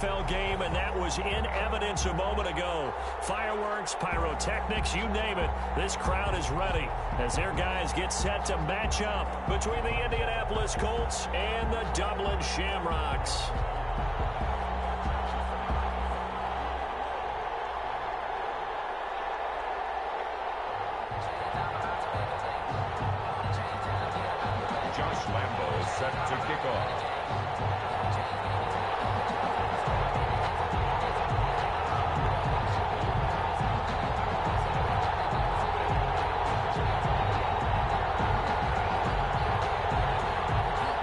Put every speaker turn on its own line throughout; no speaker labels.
NFL game, and that was in evidence a moment ago. Fireworks, pyrotechnics, you name it. This crowd is ready as their guys get set to match up between the Indianapolis Colts and the Dublin Shamrocks.
Josh Lambo is set to kick off.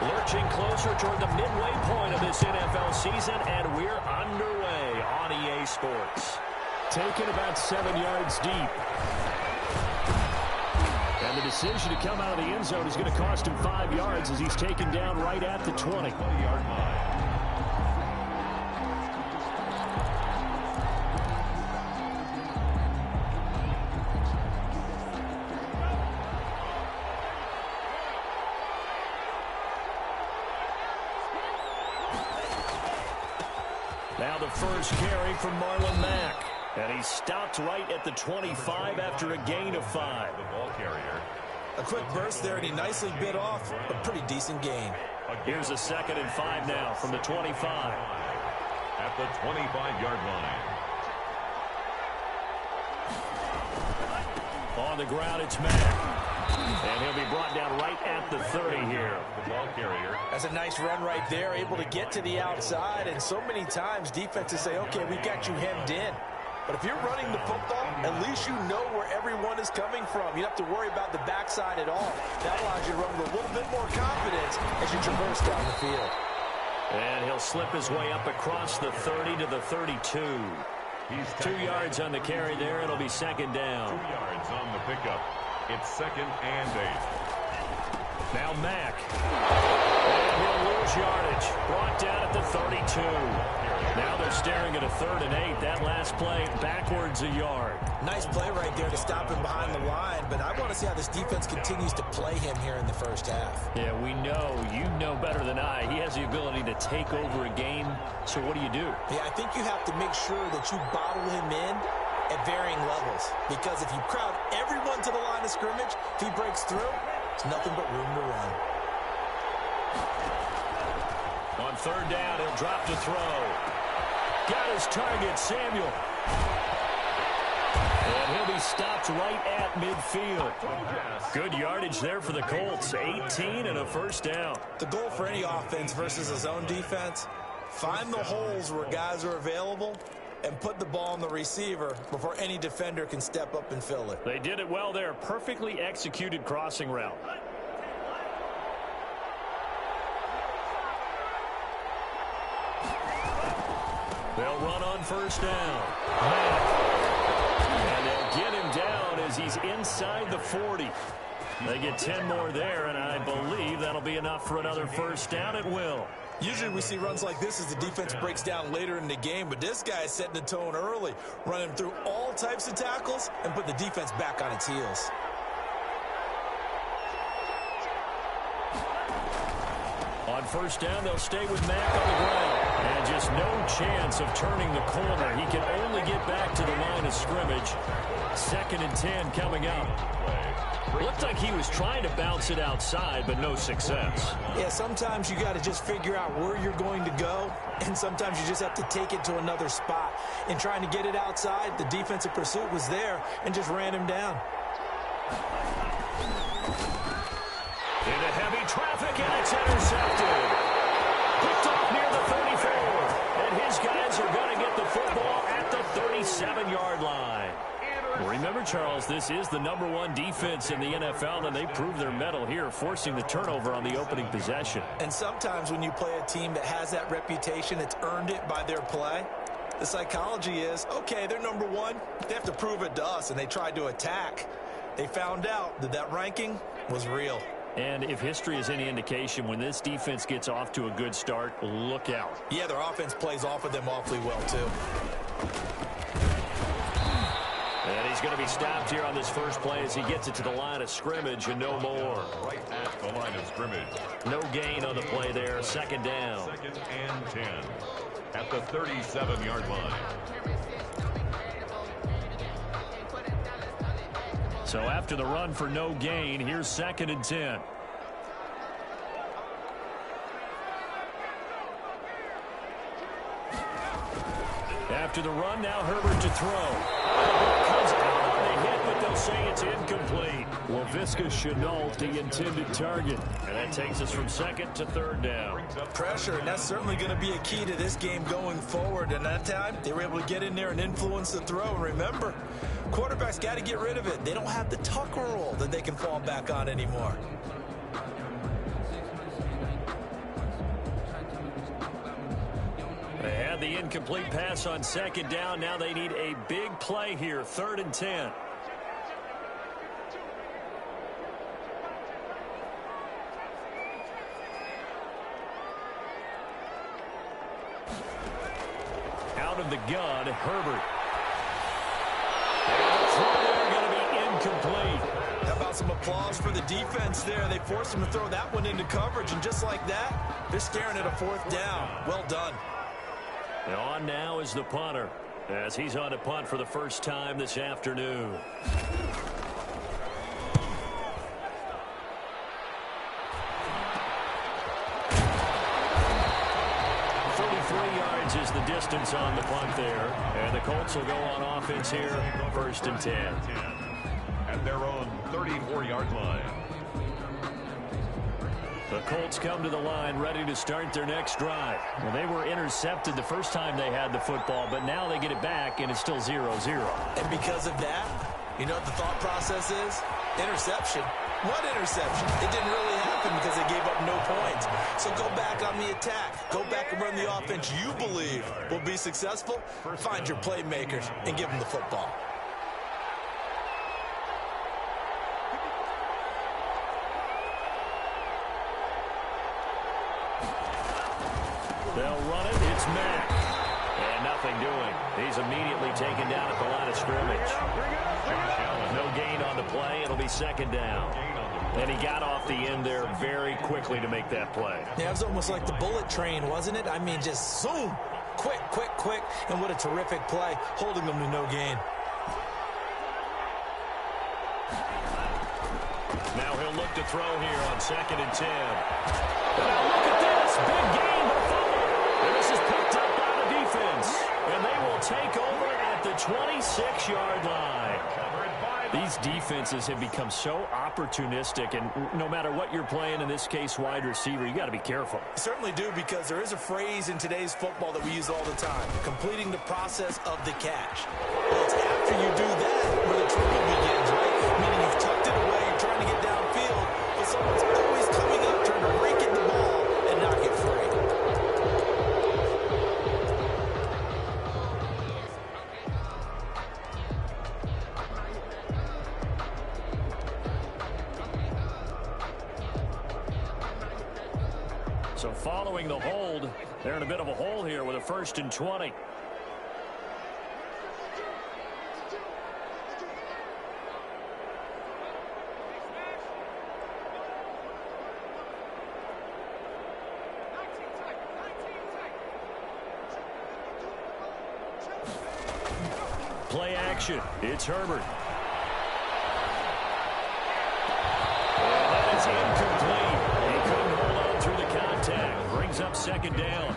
Lurching closer toward the midway point of this NFL season, and we're underway on EA Sports. Taken about 7 yards deep. And the decision to come out of the end zone is going to cost him 5 yards as he's taken down right at the 20-yard line. Now the first carry from Marlon Mack. And he stopped right at the 25 after a gain of 5.
The ball carrier.
A quick burst there, and he nicely bit off a pretty decent gain.
Here's a 2nd and 5 now from the 25.
At the 25-yard line.
On the ground, it's Mack. And he'll be brought down right at the 30 here.
The ball carrier.
That's a nice run right there, able to get to the outside. And so many times defenses say, okay, we got you hemmed in. But if you're running the football, at least you know where everyone is coming from. You don't have to worry about the backside at all. That allows you to run with a little bit more confidence as you traverse down the field.
And he'll slip his way up across the 30 to the 32.
He's
2 yards on the carry there. It'll be 2nd down.
2 yards on the pickup. It's 2nd and 8.
Now Mack. And he'll lose yardage. Brought down at the 32. Now they're staring at a 3rd and 8. That last play backwards a yard.
Nice play right there to stop him behind the line, but I want to see how this defense continues to play him here in the first half.
Yeah, we know. You know better than I. He has the ability to take over a game. So what do?
Yeah, I think you have to make sure that you bottle him in at varying levels, because if you crowd everyone to the line of scrimmage, if he breaks through, it's nothing but room to run.
On 3rd down, he'll drop to throw. Got his target, Samuel. And he'll be stopped right at midfield. Good yardage there for the Colts. 18 and a 1st down.
The goal for any offense versus a zone defense, find the holes where guys are available and put the ball on the receiver before any defender can step up and fill it.
They did it well there. Perfectly executed crossing route. They'll run on 1st down. And they'll get him down as he's inside the 40. They get 10 more there, and I believe that'll be enough for another 1st down at will.
Usually we see runs like this as the defense breaks down later in the game, but this guy is setting the tone early, running through all types of tackles and put the defense back on its heels.
On 1st down, they'll stay with Mack on the ground. And just no chance of turning the corner. He can only get back to the line of scrimmage. 2nd and 10 coming up. Looked like he was trying to bounce it outside, but no success.
Yeah, sometimes you got to just figure out where you're going to go, and sometimes you just have to take it to another spot. In trying to get it outside, the defensive pursuit was there and just ran him down.
Into heavy traffic, and it's intercepted. Picked off near the 34. And his guys are going to get the football at the 37-yard line. Remember, Charles, this is the #1 defense in the NFL, and they proved their mettle here, forcing the turnover on the opening possession.
And sometimes when you play a team that has that reputation, it's earned it by their play. The psychology is, okay, they're #1. They have to prove it to us, and they tried to attack. They found out that that ranking was real.
And if history is any indication, when this defense gets off to a good start, look out.
Yeah, their offense plays off of them awfully well, too.
And he's going to be stopped here on this first play as he gets it to the line of scrimmage and no more.
Right at the line of scrimmage.
No gain on the play there. 2nd down.
2nd and 10. at the 37-yard line.
So after the run for no gain, here's 2nd and 10. After the run, now Herbert to throw. Comes out on the hit, but they'll say it's incomplete. Laviska Shenault, the intended target. And that takes us from 2nd to 3rd down.
Pressure, and that's certainly going to be a key to this game going forward. And that time, they were able to get in there and influence the throw. And remember, quarterbacks got to get rid of it. They don't have the tuck rule that they can fall back on anymore.
They had the incomplete pass on 2nd down. Now they need a big play here, 3rd and 10. Out of the gun, Herbert. And the throw there going to be incomplete.
How about some applause for the defense there? They forced him to throw that one into coverage, and just like that, they're staring at a 4th down. Well done.
And on now is the punter, as he's on to punt for the first time this afternoon. 33 yards is the distance on the punt there. And the Colts will go on offense here, 1st and 10.
At their own 34-yard line.
The Colts come to the line ready to start their next drive. Well, they were intercepted the first time they had the football, but now they get it back, and it's still 0-0.
And because of that, you know what the thought process is? Interception. What interception? It didn't really happen because they gave up no points. So go back on the attack. Go back and run the offense you believe will be successful. Find your playmakers and give them the football.
They'll run it. It's Mack. And nothing doing. He's immediately taken down at the line of scrimmage. No gain on the play. It'll be 2nd down. And he got off the end there very quickly to make that play.
Yeah, it was almost like the bullet train, wasn't it? I mean, just zoom. Quick, quick, quick. And what a terrific play, holding them to no gain.
Now he'll look to throw here on 2nd and 10. Now look at this. Big gain, but a fumble. And this is picked up by the defense. And they will take over at the 26-yard line. These defenses have become so opportunistic, and no matter what you're playing, in this case wide receiver, you got to be careful.
Certainly do, because there is a phrase in today's football that we use all the time, completing the process of the catch. Well, it's after you do that where the trouble begins, right? Meaning you've tucked it away, you're trying to get downfield, but someone's always coming up trying to rake at the ball and knock it free.
So following the hold, they're in a bit of a hole here with a 1st and 20. Play action. It's Herbert. And that is incomplete. He couldn't hold on through the contact. Brings up 2nd down.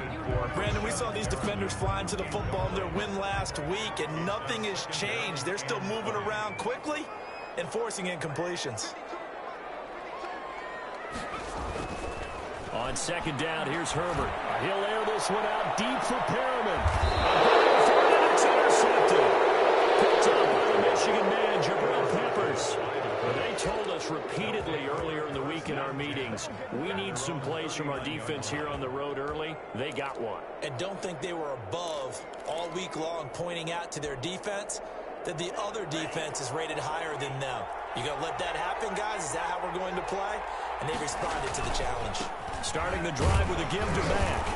Brandon, we saw these defenders fly into the football in their win last week, and nothing has changed. They're still moving around quickly and forcing incompletions.
On 2nd down, here's Herbert. He'll air this one out deep for Perriman. It's intercepted. Picked up by the Michigan man, Jabril Peppers. They told us repeatedly earlier in the week in our meetings, we need some plays from our defense here on the road early. They got one.
And don't think they were above all week long, pointing out to their defense that the other defense is rated higher than them. You going to let that happen, guys? Is that how we're going to play? And they responded to the challenge.
Starting the drive with a give to Mack.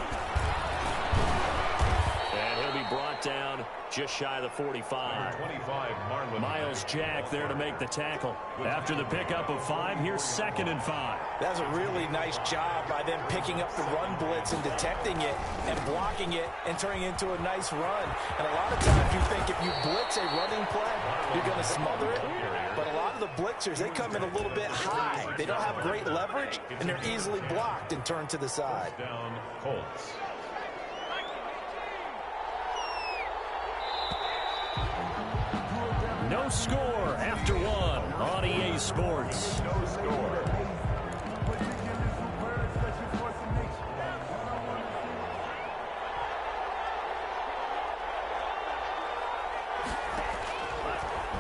And he'll be brought down just shy of the 45.
25, Marlon.
Miles Jack there to make the tackle. After the pickup of 5, here's 2nd and 5.
That's a really nice job by them picking up the run blitz and detecting it and blocking it and turning it into a nice run. And a lot of times you think if you blitz a running play, you're going to smother it. But a lot of the blitzers, they come in a little bit high. They don't have great leverage, and they're easily blocked and turned to the side.
Down, Colts.
No score after 1 on EA Sports.
No score.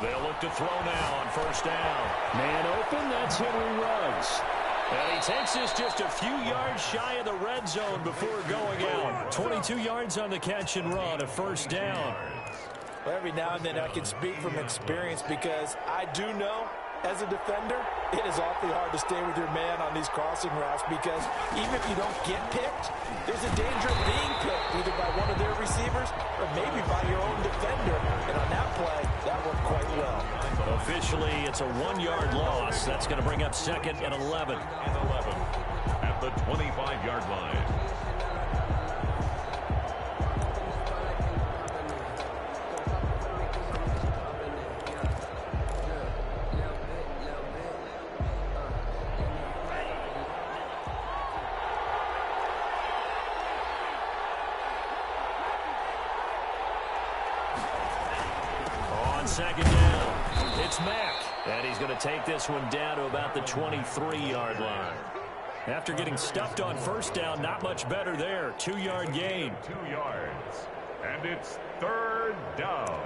They'll look to throw now on 1st down. Man open, that's Henry Ruggs. And he takes this just a few yards shy of the red zone before going out. 22 yards on the catch and run, a 1st down.
Well, every now and then I can speak from experience because I do know as a defender, it is awfully hard to stay with your man on these crossing routes because even if you don't get picked, there's a danger of being picked either by one of their receivers or maybe by your own defender. And on that play, that worked quite well.
Officially, it's a 1-yard loss. That's going to bring up 2nd and 11.
At the 25-yard line.
On 2nd down, it's Mack. And he's going to take this one down to about the 23-yard line. After getting stuffed on 1st down, not much better there. 2-yard gain.
2 yards. And it's 3rd down.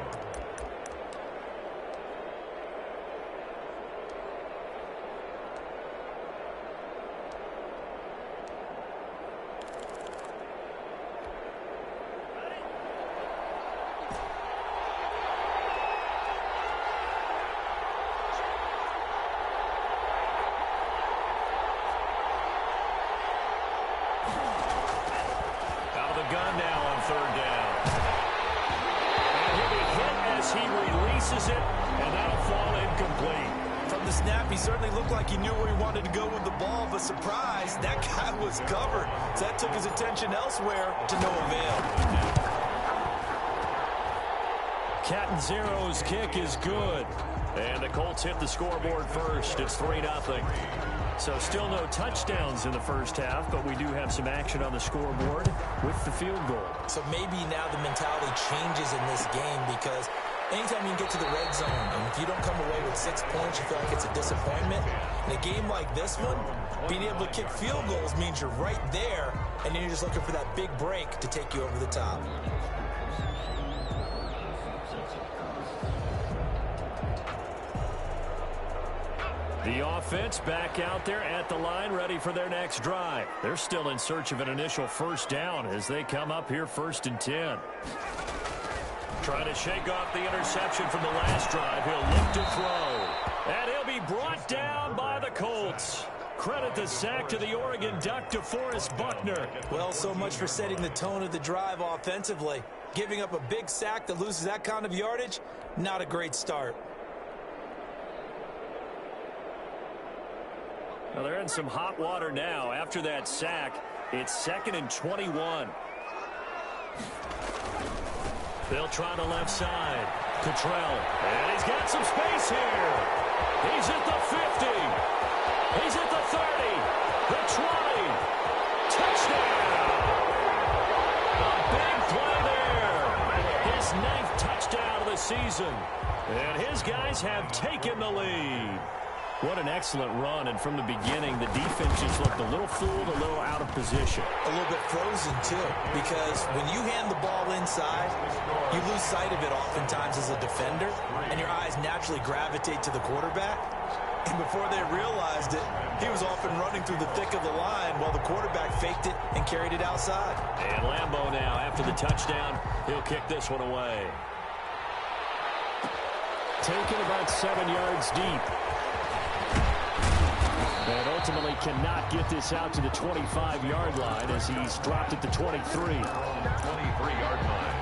Gun now on 3rd down. And he'll be hit as he releases it, and that'll fall incomplete.
From the snap, he certainly looked like he knew where he wanted to go with the ball, but surprise, that guy was covered. So that took his attention elsewhere to no avail.
Catanzaro's kick is good. And the Colts hit the scoreboard first. It's 3-0. So still no touchdowns in the 1st half, but we do have some action on the scoreboard with the field goal.
So maybe now the mentality changes in this game because anytime you get to the red zone, and if you don't come away with 6 points, you feel like it's a disappointment. In a game like this one, being able to kick field goals means you're right there, and then you're just looking for that big break to take you over the top.
The offense back out there at the line, ready for their next drive. They're still in search of an initial 1st down as they come up here 1st and 10. Trying to shake off the interception from the last drive. He'll look to throw. And he'll be brought down by the Colts. Credit the sack to the Oregon Duck, DeForest Buckner.
Well, so much for setting the tone of the drive offensively. Giving up a big sack that loses that kind of yardage, not a great start.
Well, they're in some hot water now. After that sack, it's 2nd and 21. They'll try the left side. Cottrell. And he's got some space here. He's at the 50. He's at the 30. The 20. Touchdown. A big play there. His 9th touchdown of the season. And his guys have taken the lead. What an excellent run, and from the beginning, the defense just looked a little fooled, a little out of position.
A little bit frozen, too, because when you hand the ball inside, you lose sight of it oftentimes as a defender, and your eyes naturally gravitate to the quarterback. And before they realized it, he was off and running through the thick of the line while the quarterback faked it and carried it outside.
And Lambeau now, after the touchdown, he'll kick this one away. Taken about 7 yards deep. And ultimately cannot get this out to the 25-yard line as he's dropped at the 23.
23-yard line.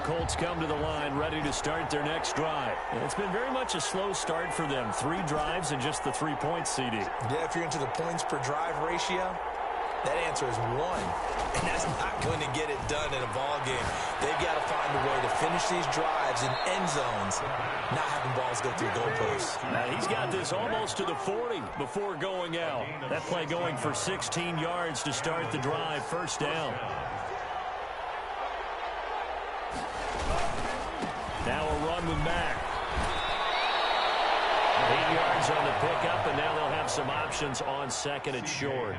Colts come to the line ready to start their next drive. And it's been very much a slow start for them. 3 drives and just the 3 points, CD.
Yeah, if you're into the points per drive ratio, that answer is 1. And that's not going to get it done in a ball game. They've got to find a way to finish these drives in end zones, not having balls go through goalposts.
Now he's got this almost to the 40 before going out. That play going for 16 yards to start the drive. First down. Now a run with Mack. 8 yards on the pickup, and now they'll have some options on second and short.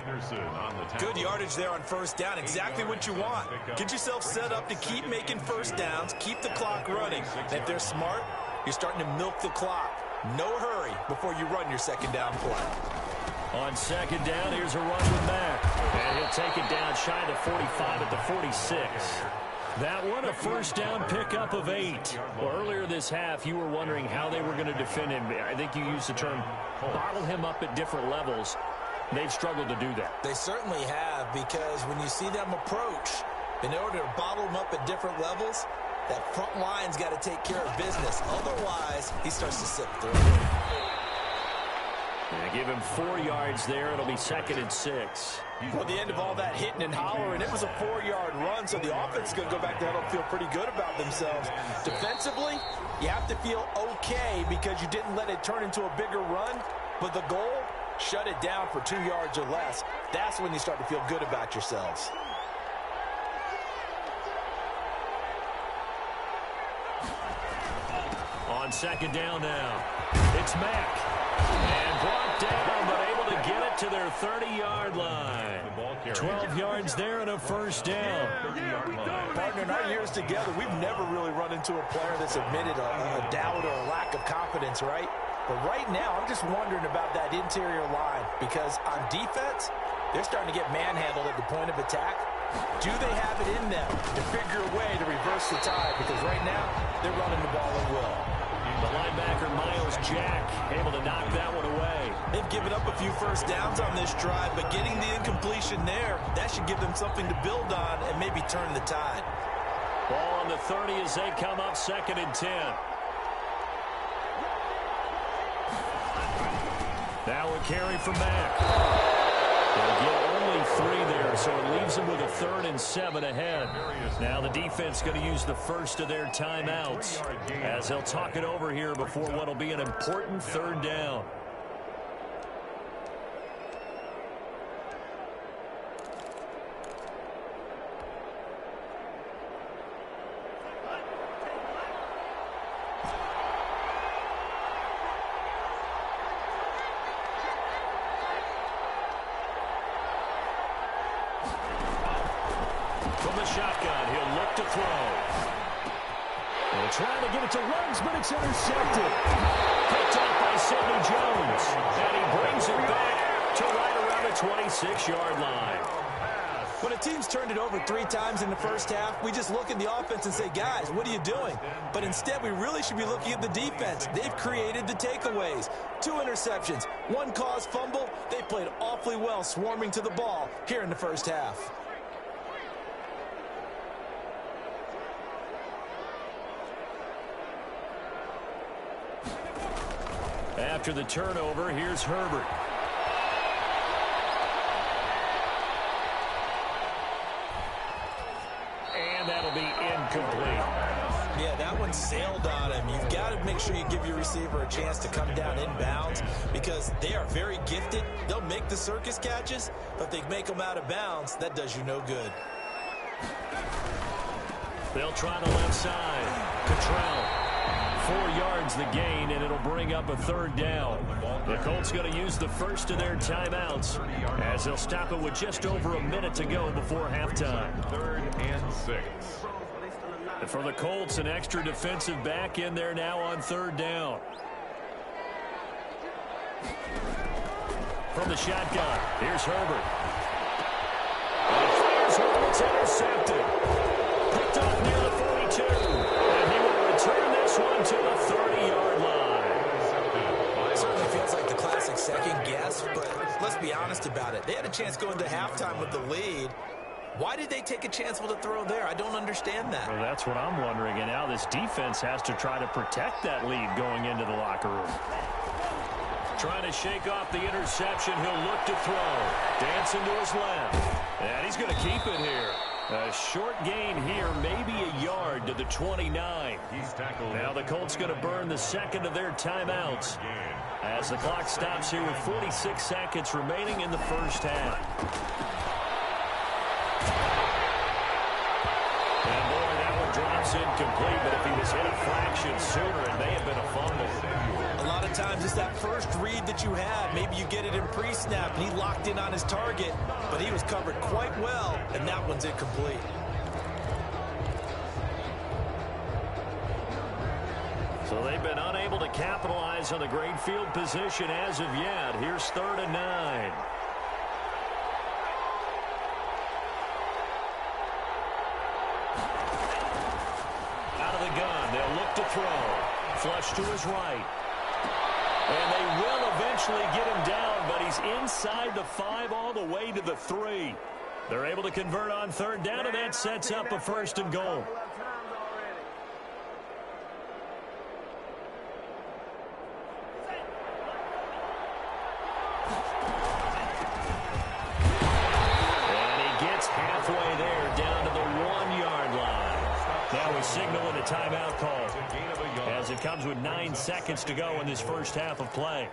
Good yardage there on first down. Exactly what you want. Get yourself set up to keep making first downs, keep the clock running. And if they're smart, you're starting to milk the clock. No hurry before you run your second down play.
On second down, here's a run with Mack. And he'll take it down shy of the 45 at the 46. That one, a first down pickup of 8. Well, earlier this half, you were wondering how they were going to defend him. I think you used the term bottle him up at different levels. They've struggled to do that.
They certainly have, because when you see them approach, in order to bottle him up at different levels, that front line's got to take care of business. Otherwise, he starts to slip through.
Yeah, give him 4 yards there. It'll be second and 6.
Well, at the end of all that hitting and hollering, it was a 4-yard run, so the offense is going to go back there and feel pretty good about themselves. Defensively, you have to feel okay because you didn't let it turn into a bigger run, but the goal, shut it down for 2 yards or less. That's when you start to feel good about yourselves.
On second down now, it's Mack. And brought down, but able to get it to their 30-yard line. 12 yards there and a first down.
Partner, in our years together, we've never really run into a player that's admitted a doubt or a lack of confidence, right? But right now, I'm just wondering about that interior line, because on defense, they're starting to get manhandled at the point of attack. Do they have it in them to figure a way to reverse the tide? Because right now, they're running the ball at will.
The linebacker, Miles Jack, able to knock that one away.
They've given up a few first downs on this drive, but getting the incompletion there, that should give them something to build on and maybe turn the tide.
Ball on the 30 as they come up second and 10. Now a carry from Mack. They'll get only 3 there, so it leaves them with a 3rd and 7 ahead. Now the defense going to use the first of their timeouts as they'll talk it over here before what will be an important 3rd down. From the shotgun, he'll look to throw. They'll try to get it to Ruggs, but it's intercepted. Picked off by Sidney Jones. And he brings it back to right around the 26-yard line.
When a team's turned it over 3 times in the first half, we just look at the offense and say, guys, what are you doing? But instead, we really should be looking at the defense. They've created the takeaways. 2 interceptions, 1 caused fumble. They played awfully well swarming to the ball here in the first half.
After the turnover, here's Herbert. And that'll be incomplete.
Yeah, that one sailed on him. You've got to make sure you give your receiver a chance to come down inbounds because they are very gifted. They'll make the circus catches, but if they make them out of bounds, that does you no good.
They'll try the left side. Cottrell. 4 yards the gain, and it'll bring up a 3rd down. The Colts going to use the first of their timeouts as they'll stop it with just over a minute to go before halftime.
3rd and 6.
And for the Colts, an extra defensive back in there now on 3rd down. From the shotgun, here's Herbert. And he fires one, it's intercepted. Picked off near the 42. And he will return this one to the 30-yard line.
It certainly feels like the classic second guess, but let's be honest about it. They had a chance going to halftime with the lead. Why did they take a chance with a throw there? I don't understand that.
Well, that's what I'm wondering. And now this defense has to try to protect that lead going into the locker room. Trying to shake off the interception. He'll look to throw. Dancing to his left. And he's going to keep it here. A short gain here, maybe a yard to the 29.
He's tackled.
Now the Colts going to burn the second of their timeouts as the clock stops here with 46 seconds remaining in the first half. And boy, that one drops incomplete, but if he was hit a fraction sooner, it may have been a fumble.
A lot of times it's that first read that you have. Maybe you get it in pre-snap, and he locked in on his target, but he was covered quite well, and that one's incomplete.
So they've been unable to capitalize on the great field position as of yet. Here's 3rd and 9. Out of the gun, they'll look to throw. Flush to his right. And they will eventually get him down, but he's inside the 5 all the way to the 3. They're able to convert on 3rd down, and that sets up a 1st and goal. And he gets halfway there, down to the 1-yard line. Now we're signaling a timeout call as it comes with 9 seconds to go in this first half of play.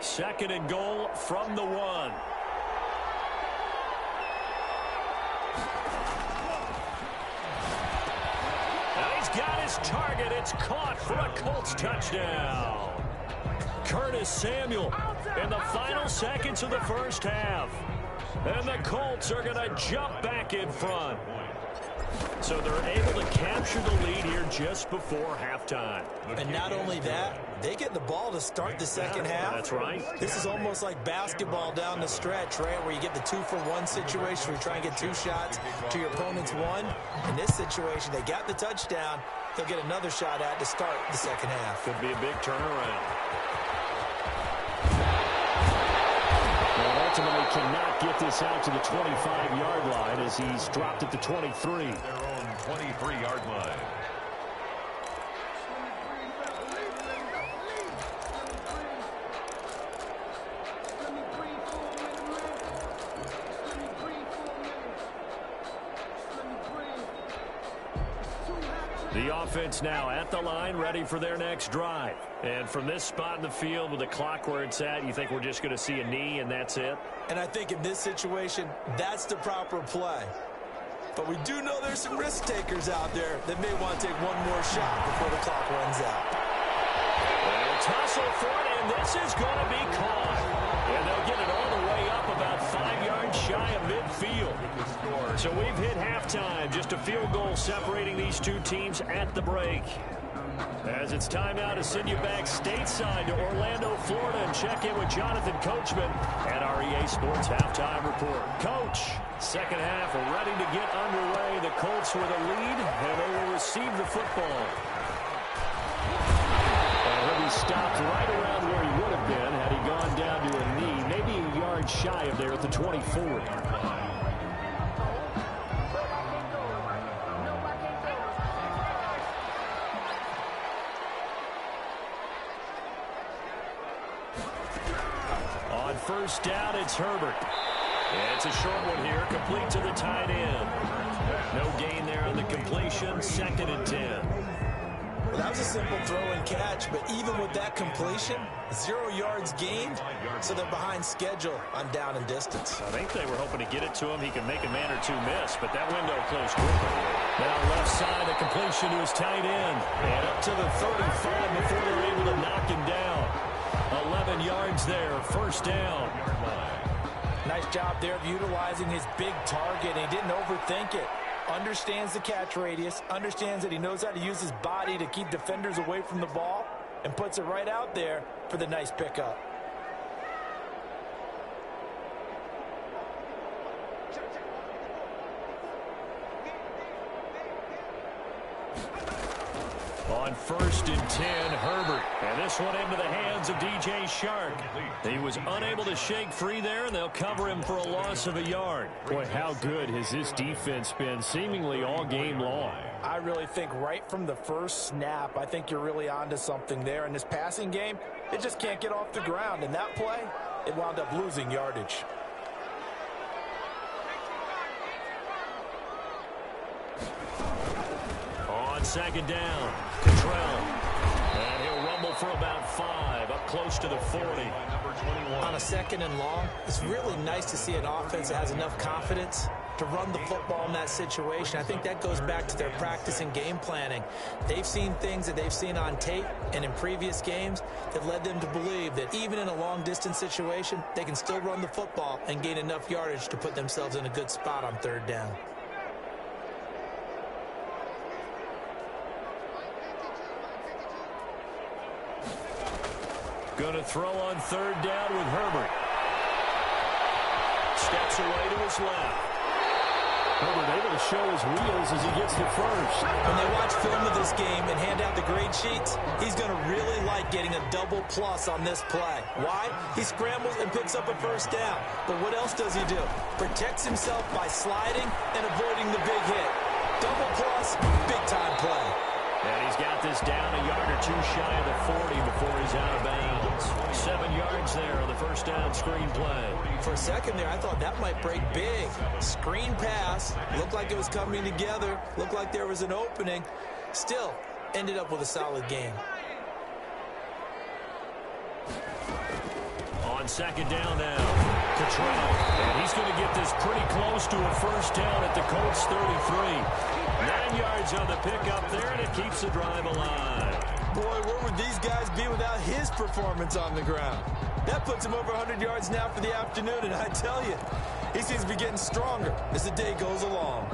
Second and goal from the 1. Got his target. It's caught for a Colts touchdown. Curtis Samuel in the final seconds of the first half. And the Colts are going to jump back in front. So they're able to capture the lead here just before halftime.
And not only that, they get the ball to start the second half.
That's right.
This is almost like basketball down the stretch, right, where you get the 2-for-1 situation where you try and get 2 shots to your opponent's 1. In this situation, they got the touchdown. They'll get another shot at to start the second half.
Could be a big turnaround. Well, ultimately cannot get this out to the 25-yard line as he's dropped at the 23.
Their own 23-yard line.
The offense now at the line, ready for their next drive. And from this spot in the field with the clock where it's at, you think we're just going to see a knee and that's it?
And I think in this situation, that's the proper play. But we do know there's some risk takers out there that may want to take one more shot before the clock runs out.
They'll tussle for it, and this is going to be caught. And they'll get it all the way up about 5 yards shy of midfield. So we've hit halftime. Just a field goal separating these two teams at the break. As it's time now to send you back stateside to Orlando, Florida, and check in with Jonathan Coachman at our EA Sports Halftime Report. Coach, second half ready to get underway. The Colts with a lead, and they will receive the football. And he stopped right around where he would have been had he gone down to a knee, maybe a yard shy of there at the 24. First down, it's Herbert. And it's a short one here, complete to the tight end. No gain there on the completion, 2nd and 10.
Well, that was a simple throw and catch, but even with that completion, 0 yards gained, so they're behind schedule on down and distance.
I think they were hoping to get it to him. He can make a man or two miss, but that window closed quickly. Now left side, a completion to his tight end. And up to the 35 before they're able to knock him down. 11 yards there, first down.
Nice job there of utilizing his big target. He didn't overthink it. Understands the catch radius, understands that he knows how to use his body to keep defenders away from the ball, and puts it right out there for the nice pickup.
On 1st and 10, Herbert. And this one into the hands of DJ Shark. He was unable to shake free there, and they'll cover him for a loss of a yard. Boy, how good has this defense been seemingly all game long?
I really think right from the first snap, I think you're really onto something there. In this passing game, it just can't get off the ground. And that play, it wound up losing yardage.
On 2nd down, Cottrell. And he'll rumble for about 5, up close to the 40.
On a 2nd and long, it's really nice to see an offense that has enough confidence to run the football in that situation. I think that goes back to their practice and game planning. They've seen things that they've seen on tape and in previous games that led them to believe that even in a long-distance situation, they can still run the football and gain enough yardage to put themselves in a good spot on 3rd down.
Going to throw on 3rd down with Herbert. Steps away to his left. Herbert able to show his wheels as he gets the first.
When they watch film of this game and hand out the grade sheets, he's going to really like getting a double plus on this play. Why? He scrambles and picks up a 1st down. But what else does he do? Protects himself by sliding and avoiding the big hit. Double plus, big time play.
And he's got this down a yard or 2 shy of the 40 before he's out of bounds. 7 yards there on the 1st down screen play.
For a second there, I thought that might break big. Screen pass. Looked like it was coming together. Looked like there was an opening. Still, ended up with a solid game.
On 2nd down now, Cottrell. And he's going to get this pretty close to a 1st down at the Colts 33. 9 yards on the pickup there, and it keeps the drive alive.
Boy, where would these guys be without his performance on the ground? That puts him over 100 yards now for the afternoon, and I tell you, he seems to be getting stronger as the day goes along.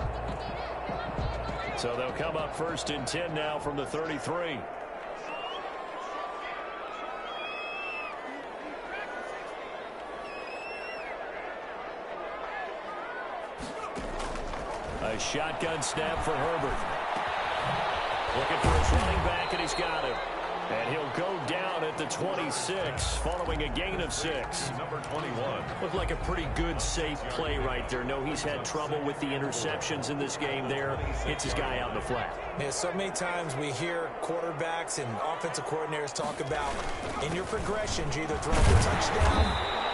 So they'll come up 1st and 10 now from the 33. A shotgun snap for Herbert. Looking for his running back, and he's got him. And he'll go down at the 26, following a gain of 6.
Number 21.
Looked like a pretty good, safe play right there. No, he's had trouble with the interceptions in this game there. Hits his guy out in the flat.
Yeah, so many times we hear quarterbacks and offensive coordinators talk about in your progressions, you're either throwing the touchdown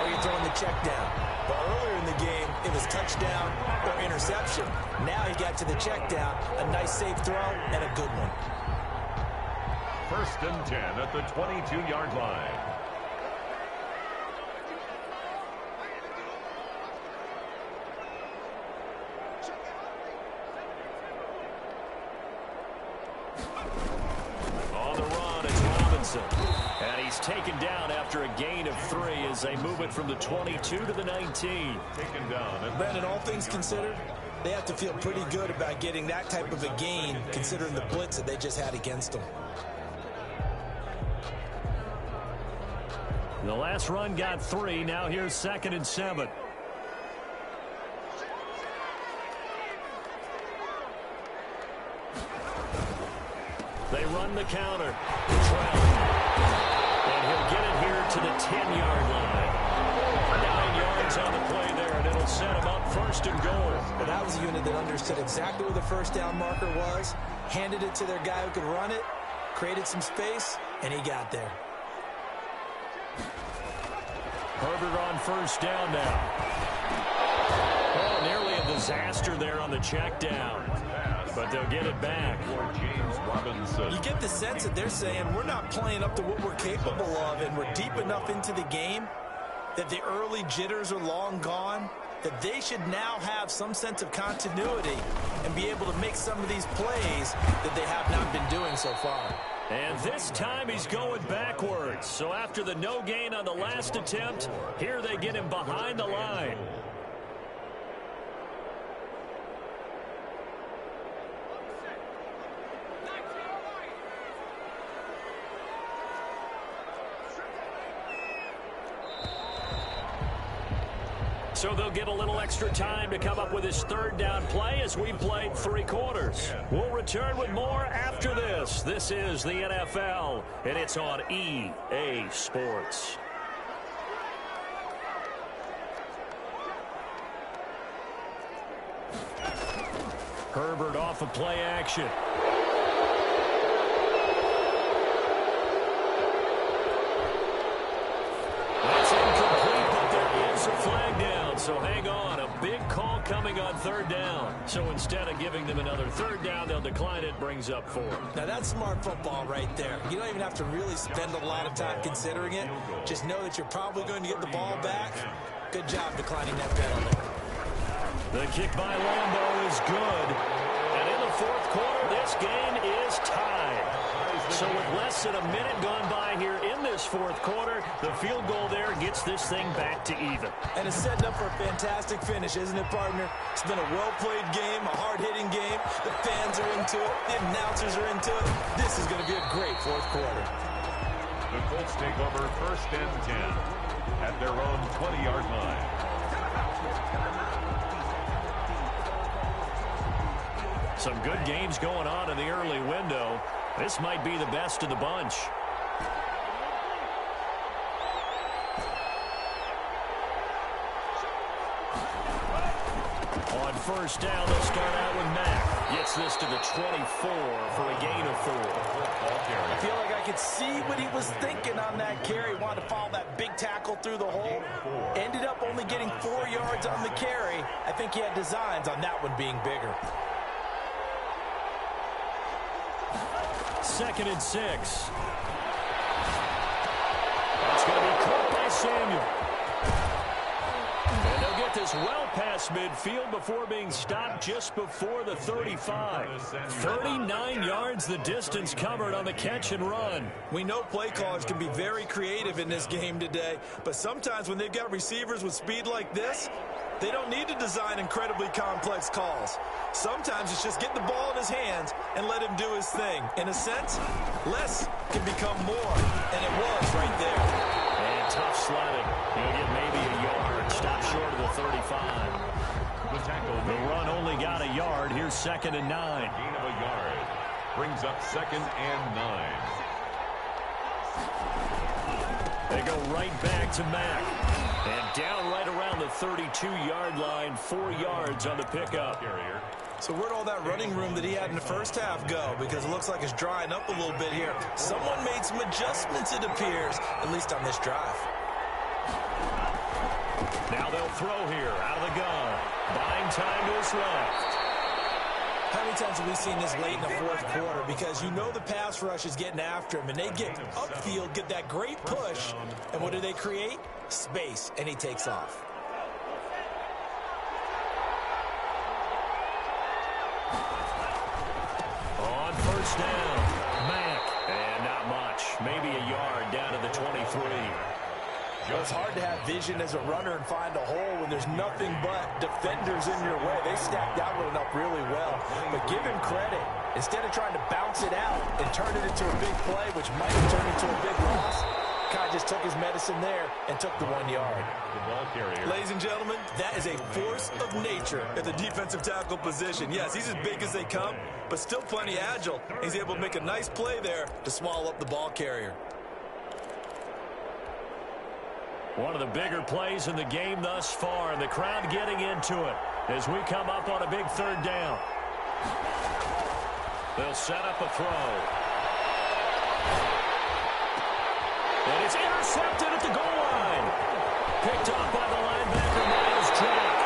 or you're throwing the check down. But earlier in the game, it was touchdown or interception. Now he got to the check down, a nice safe throw, and a good one.
1st and 10 at the 22-yard line.
On the run, it's Robinson. And he's taken down after a gain of 3 as they move it from the 22 to the 19.
Taken down.
Brandon, all things considered, they have to feel pretty good about getting that type of a gain, considering the blitz that they just had against them.
The last run got 3. Now here's 2nd and 7. They run the counter. Cottrell. And he'll get it here to the 10-yard line. 9 yards on the play there, and it'll set him up 1st and goal.
But that was a unit that understood exactly where the 1st down marker was, handed it to their guy who could run it, created some space, and he got there.
Herbert on 1st down now. Oh, nearly a disaster there on the check down. But they'll get it back.
James Robinson.
You get the sense that they're saying we're not playing up to what we're capable of, and we're deep enough into the game that the early jitters are long gone, that they should now have some sense of continuity and be able to make some of these plays that they have not been doing so far.
And this time he's going backwards. So after the no gain on the last attempt, here they get him behind the line. So they'll get a little extra time to come up with his third down play as we played 3 quarters. We'll return with more after this. This is the NFL, and it's on EA Sports. Herbert off of play action. That's incomplete, but there is a flag down. So hang on, a big call coming on third down. So instead of giving them another third down, they'll decline it, brings up 4.
Now that's smart football right there. You don't even have to really spend a lot of time considering it. Just know that you're probably going to get the ball back. Good job declining that penalty.
The kick by Lambeau is good. And in the fourth quarter, this game is tied. So with less than a minute gone by here in this fourth quarter, the field goal there gets this thing back to even.
And it's setting up for a fantastic finish, isn't it, partner? It's been a well-played game, a hard-hitting game. The fans are into it. The announcers are into it. This is going to be a great fourth quarter.
The Colts take over 1st and 10 at their own 20-yard line.
Some good games going on in the early window. This might be the best of the bunch. On first down, they'll start out with Mack. Gets this to the 24 for a gain of 4.
I feel like I could see what he was thinking on that carry. Wanted to follow that big tackle through the hole. Ended up only getting 4 yards on the carry. I think he had designs on that one being bigger.
2nd and 6. That's going to be caught by Samuel. And they'll get this well past midfield before being stopped just before the 35. 39 yards the distance covered on the catch and run.
We know play callers can be very creative in this game today, but sometimes when they've got receivers with speed like this, they don't need to design incredibly complex calls. Sometimes it's just get the ball in his hands and let him do his thing. In a sense, less can become more, and it was right there.
And tough sledding. He'll get maybe a yard. Stop short of the 35. The run only got a yard. Here's 2nd and 9.
Gain of a yard. Brings up 2nd and 9.
They go right back to Mack. And down right around the 32-yard line, 4 yards on the pickup.
So where'd all that running room that he had in the first half go? Because it looks like it's drying up a little bit here. Someone made some adjustments, it appears, at least on this drive.
Now they'll throw here out of the gun. Buying time to his left.
How many times have we seen this late in the fourth quarter? Because you know the pass rush is getting after him, and they get upfield, get that great push, and what do they create? Space, and he takes off.
On first down, Mack, and not much. Maybe a yard down to the 23.
Well, it's hard to have vision as a runner and find a hole when there's nothing but defenders in your way. They stacked that one up really well. But give him credit. Instead of trying to bounce it out and turn it into a big play, which might have turned into a big loss, Kai just took his medicine there and took the 1 yard.
The ball carrier.
Ladies and gentlemen, that is a force of nature at the defensive tackle position. Yes, he's as big as they come, but still plenty agile. He's able to make a nice play there to swallow up the ball carrier.
One of the bigger plays in the game thus far, and the crowd getting into it as we come up on a big third down. They'll set up a throw. And it's intercepted at the goal line. Picked off by the linebacker, Miles Jack.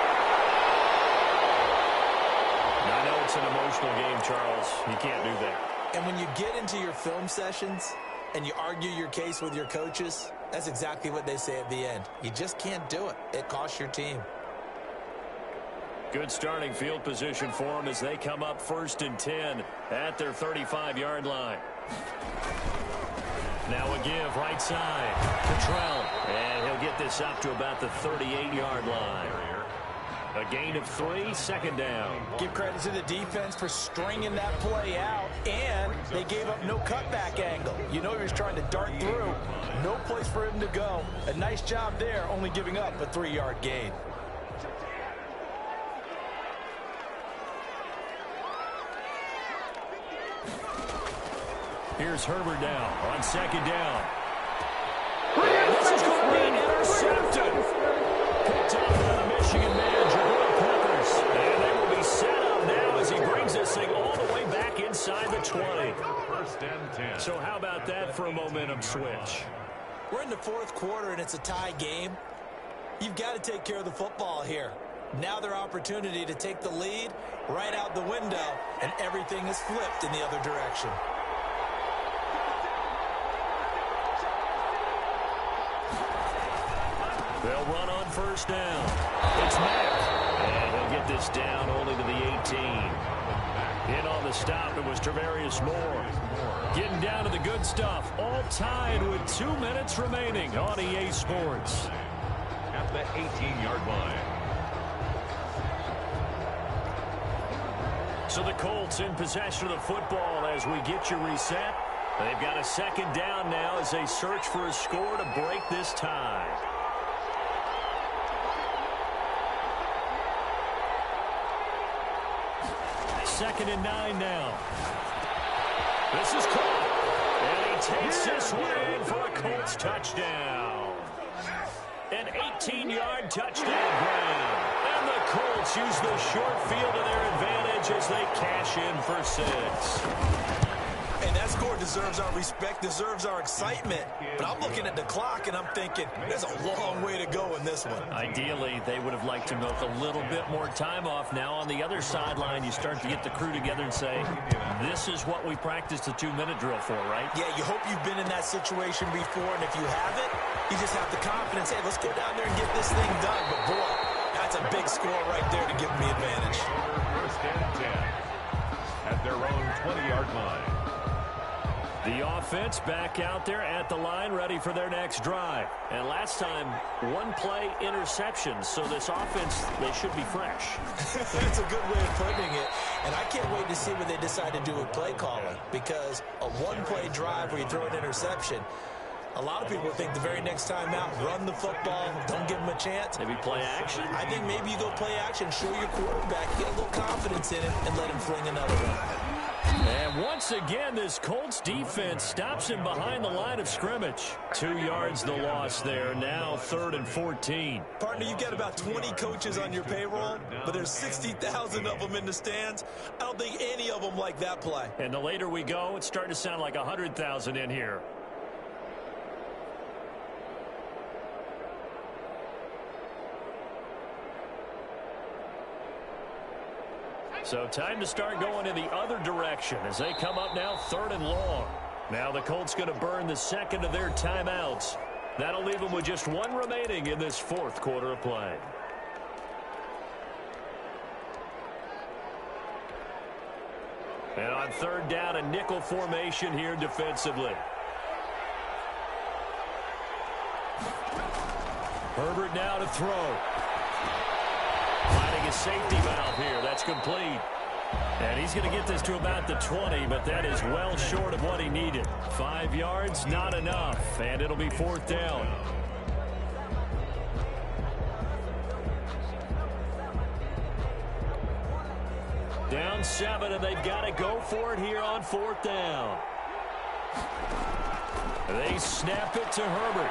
I know it's an emotional game, Charles. You can't do that.
And when you get into your film sessions and you argue your case with your coaches, that's exactly what they say at the end. You just can't do it. It costs your team.
Good starting field position for them as they come up 1st and 10 at their 35-yard line. Now a give right side. Cottrell. And he'll get this up to about the 38-yard line. A gain of 3, 2nd down.
Give credit to the defense for stringing that play out, and they gave up no cutback angle. You know he was trying to dart through. No place for him to go. A nice job there, only giving up a 3-yard gain.
Here's Herbert now on second down. And this is going to be intercepted. Picked up by the Michigan man, Jabril Peppers. And they will be set up now as he brings this thing all the way back inside the 20.
First and 10.
So how about that for a momentum switch?
We're in the fourth quarter, and it's a tie game. You've got to take care of the football here. Now their opportunity to take the lead right out the window, and everything is flipped in the other direction.
They'll run on first down. It's Mack. And he'll get this down only to the 18. In on the stop, it was Travarius Moore. Getting down to the good stuff. All tied with 2 minutes remaining on EA Sports.
At the 18-yard line.
So the Colts in possession of the football as we get you reset. They've got a second down now as they search for a score to break this tie. Second and 9 now. This is caught. And he takes this one in for a Colts touchdown. An 18-yard touchdown grab. And the Colts use the short field to their advantage as they cash in for 6.
And that score deserves our respect, deserves our excitement. But I'm looking at the clock, and I'm thinking, there's a long way to go in this one.
Ideally, they would have liked to milk a little bit more time off. Now on the other sideline, you start to get the crew together and say, this is what we practiced the 2-minute drill for, right?
Yeah, you hope you've been in that situation before, and if you haven't, you just have the confidence, hey, let's go down there and get this thing done. But, boy, that's a big score right there to give them the advantage.
First and 10 at their own 20-yard line.
The offense back out there at the line, ready for their next drive. And last time, one-play interception, so this offense, they should be fresh.
That's a good way of putting it. And I can't wait to see what they decide to do with play calling, because a one-play drive where you throw an interception, a lot of people think the very next time out, run the football, don't give them a chance.
Maybe play action?
I think maybe you go play action, show your quarterback, get a little confidence in him, and let him fling another one.
And once again, this Colts defense stops him behind the line of scrimmage. 2 yards the loss there. Now 3rd and 14.
Partner, you've got about 20 coaches on your payroll, but there's 60,000 of them in the stands. I don't think any of them like that play.
And the later we go, it's starting to sound like 100,000 in here. So time to start going in the other direction as they come up now 3rd and long. Now the Colts going to burn the second of their timeouts. That'll leave them with just 1 remaining in this 4th quarter of play. And on 3rd down, a nickel formation here defensively. Herbert now to throw. Finding a safety valve here. That's complete. And he's going to get this to about the 20, but that is well short of what he needed. 5 yards, not enough. And it'll be 4th down. Down 7, and they've got to go for it here on 4th down. They snap it to Herbert.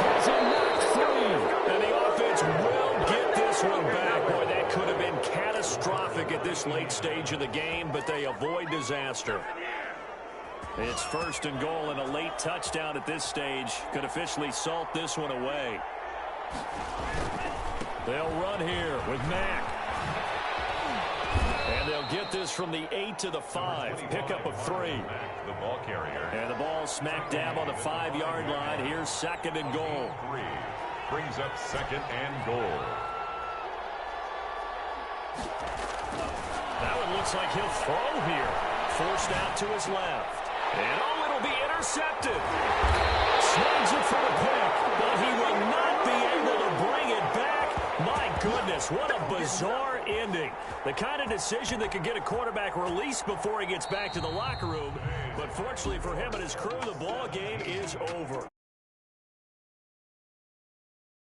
Has it knocked free. And the offense will get this one back. Boy, that could have been catastrophic at this late stage of the game, but they avoid disaster. It's 1st and goal, and a late touchdown at this stage could officially salt this one away. They'll run here with Mack. And they'll get this from the 8 to the 5. Pickup of 3.
The ball carrier.
And the ball smack dab on the 5-yard line. Here's 2nd and goal.
3 brings up 2nd and goal.
That one looks like he'll throw here. Forced out to his left. And oh, it'll be intercepted. Snags it for the pick, but he will not be able to bring it back. My goodness, what a bizarre ending. The kind of decision that could get a quarterback released before he gets back to the locker room. But fortunately for him and his crew, the ball game is over.